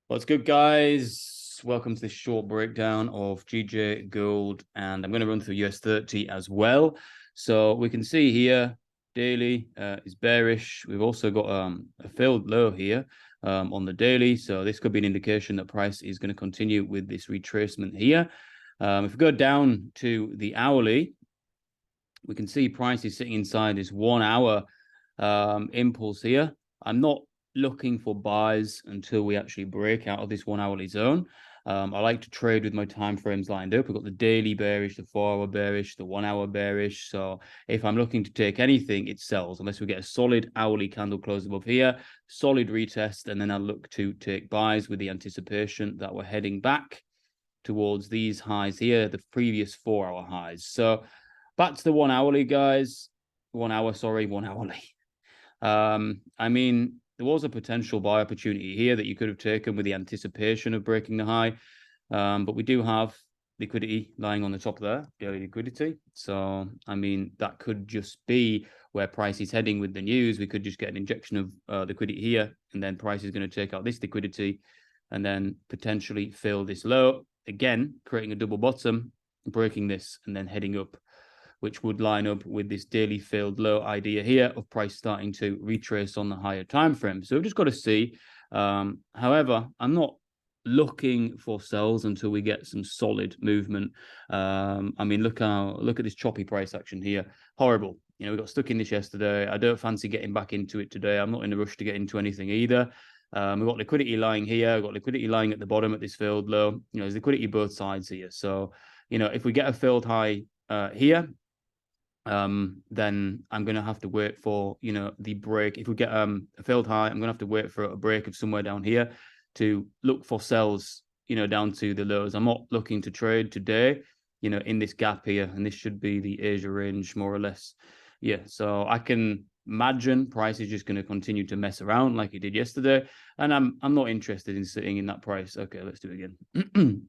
What's good, guys? Welcome to this short breakdown of GJ Gold, and I'm going to run through US30 as well. So we can see here, daily is bearish. We've also got a failed low here on the daily, so this could be an indication that price is going to continue with this retracement here. If we go down to the hourly, we can see price is sitting inside this 1 hour impulse here. I'm not looking for buys until we actually break out of this 1 hourly zone. I like to trade with my time frames lined up. We've got the daily bearish, the 4 hour bearish, the 1 hour bearish. So if I'm looking to take anything, it sells unless we get a solid hourly candle close above here, solid retest, and then I'll look to take buys with the anticipation that we're heading back towards these highs here, the previous 4 hour highs. So back to the 1 hourly, guys. 1 hour, sorry, 1 hourly. I mean, there was a potential buy opportunity here that you could have taken with the anticipation of breaking the high. But we do have liquidity lying on the top there, daily liquidity. So, I mean, that could just be where price is heading with the news. We could just get an injection of liquidity here, and then price is going to take out this liquidity and then potentially fill this low, again, creating a double bottom, breaking this, and then heading up, which would line up with this daily failed low idea here of price starting to retrace on the higher time frame. So we've just got to see. However, I'm not looking for sells until we get some solid movement. I mean, look at this choppy price action here. Horrible. You know, we got stuck in this yesterday. I don't fancy getting back into it today. I'm not in a rush to get into anything either. We've got liquidity lying here. We've got liquidity lying at the bottom at this failed low. You know, there's liquidity both sides here. So, you know, if we get a failed high here, then I'm going to have to wait for, you know, the break. If we get a failed high, I'm going to have to wait for a break of somewhere down here to look for sells, you know, down to the lows. I'm not looking to trade today, you know, in this gap here, and this should be the Asia range more or less. Yeah, so I can imagine price is just going to continue to mess around like it did yesterday, and I'm not interested in sitting in that price. Okay, let's do it again.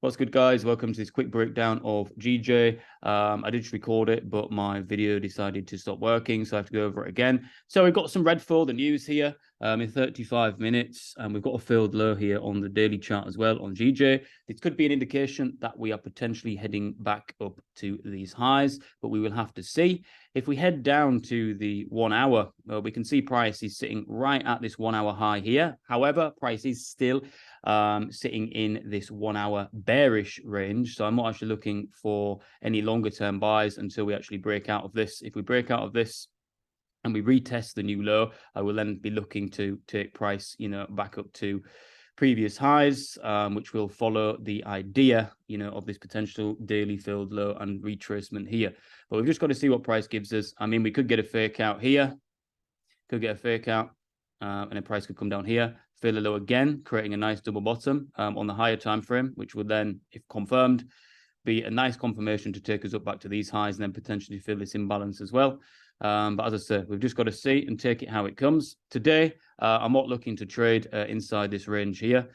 What's good, guys? Welcome to this quick breakdown of GJ. I did just record it, but my video decided to stop working, so I have to go over it again. So we've got some red for the news here in 35 minutes, and we've got a failed low here on the daily chart as well on GJ. This could be an indication that we are potentially heading back up to these highs, but we will have to see. If we head down to the 1 hour, we can see price is sitting right at this 1 hour high here. However, price is still sitting in this 1 hour bearish range. So I'm not actually looking for any longer term buys until we actually break out of this. If we break out of this and we retest the new low, I will then be looking to take price, you know, back up to previous highs, which will follow the idea, you know, of this potential daily filled low and retracement here. But we've just got to see what price gives us. I mean, we could get a fake out here, could get a fake out, and then price could come down here, fill a low again, creating a nice double bottom on the higher time frame, which would then, if confirmed, be a nice confirmation to take us up back to these highs and then potentially fill this imbalance as well. But as I said, we've just got to see and take it how it comes. Today, I'm not looking to trade inside this range here,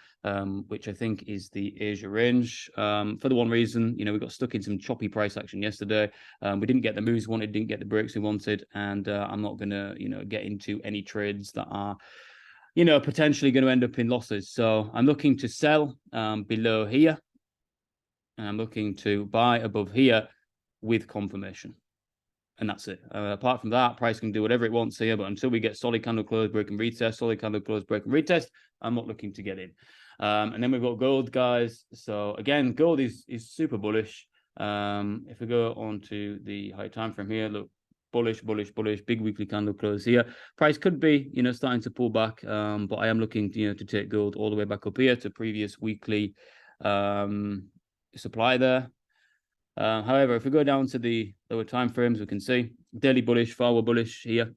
which I think is the Asia range. For the one reason, you know, we got stuck in some choppy price action yesterday. We didn't get the moves we wanted, didn't get the breaks we wanted, and I'm not going to, you know, get into any trades that are, you know, potentially going to end up in losses. So I'm looking to sell below here, and I'm looking to buy above here with confirmation. And that's it. Apart from that, price can do whatever it wants here, but until we get solid candle close, break and retest, solid candle close, break and retest, I'm not looking to get in. And then we've got gold, guys. So again, gold is super bullish. If we go on to the high time frame here, look, bullish, bullish, bullish, big weekly candle close here. Price could be, you know, starting to pull back, but I am looking, you know, to take gold all the way back up here to previous weekly supply there. However, if we go down to the lower time frames, we can see daily bullish, forward bullish here.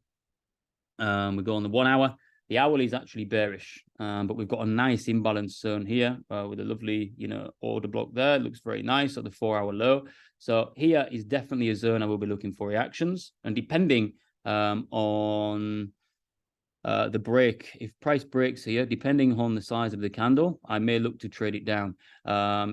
We go on the 1 hour. The hourly is actually bearish, but we've got a nice imbalance zone here with a lovely, you know, order block there. It looks very nice at the 4 hour low. So here is definitely a zone I will be looking for reactions, and depending on the break. If price breaks here, depending on the size of the candle, I may look to trade it down.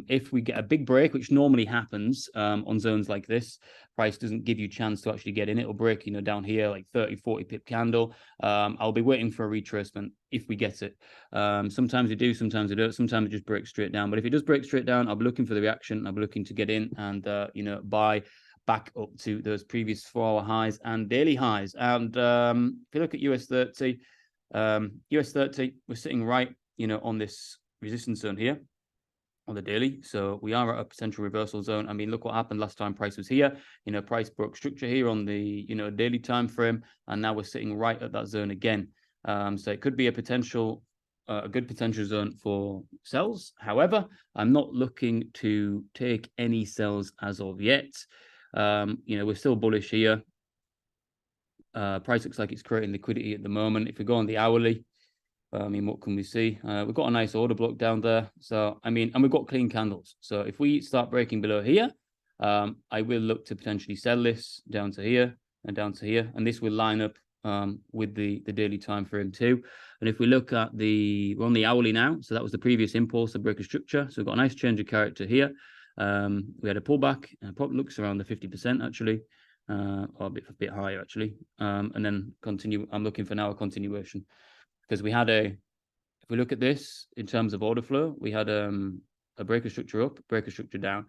If we get a big break, which normally happens on zones like this, price doesn't give you a chance to actually get in. It'll break, you know, down here, like 30, 40 pip candle. I'll be waiting for a retracement if we get it. Sometimes we do, sometimes we don't. Sometimes it just breaks straight down. But if it does break straight down, I'll be looking for the reaction. I'll be looking to get in and, you know, buy back up to those previous 4-hour highs and daily highs. And if you look at US30, US30, we're sitting right, you know, on this resistance zone here on the daily. So we are at a potential reversal zone. I mean, look what happened last time price was here. You know, price broke structure here on the, you know, daily time frame, and now we're sitting right at that zone again. So it could be a potential, a good potential zone for sells. However, I'm not looking to take any sells as of yet. You know, we're still bullish here. Price looks like it's creating liquidity at the moment. If we go on the hourly, I mean, what can we see? We've got a nice order block down there. So, I mean, and we've got clean candles. So if we start breaking below here, I will look to potentially sell this down to here and down to here. And this will line up with the daily time frame too. And if we look at we're on the hourly now. So that was the previous impulse, the breaker structure. So we've got a nice change of character here. We had a pullback, probably looks around the 50% actually, or a bit higher actually. And then continue. I'm looking for now a continuation, because we had if we look at this in terms of order flow, we had a breaker structure up, breaker structure down.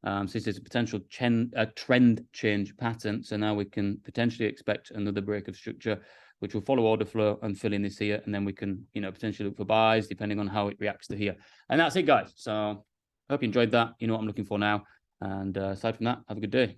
So this is a potential trend change pattern. So now we can potentially expect another break of structure, which will follow order flow and fill in this here. And then we can, you know, potentially look for buys depending on how it reacts to here. And that's it, guys. So I hope you enjoyed that. You know what I'm looking for now. And aside from that, have a good day.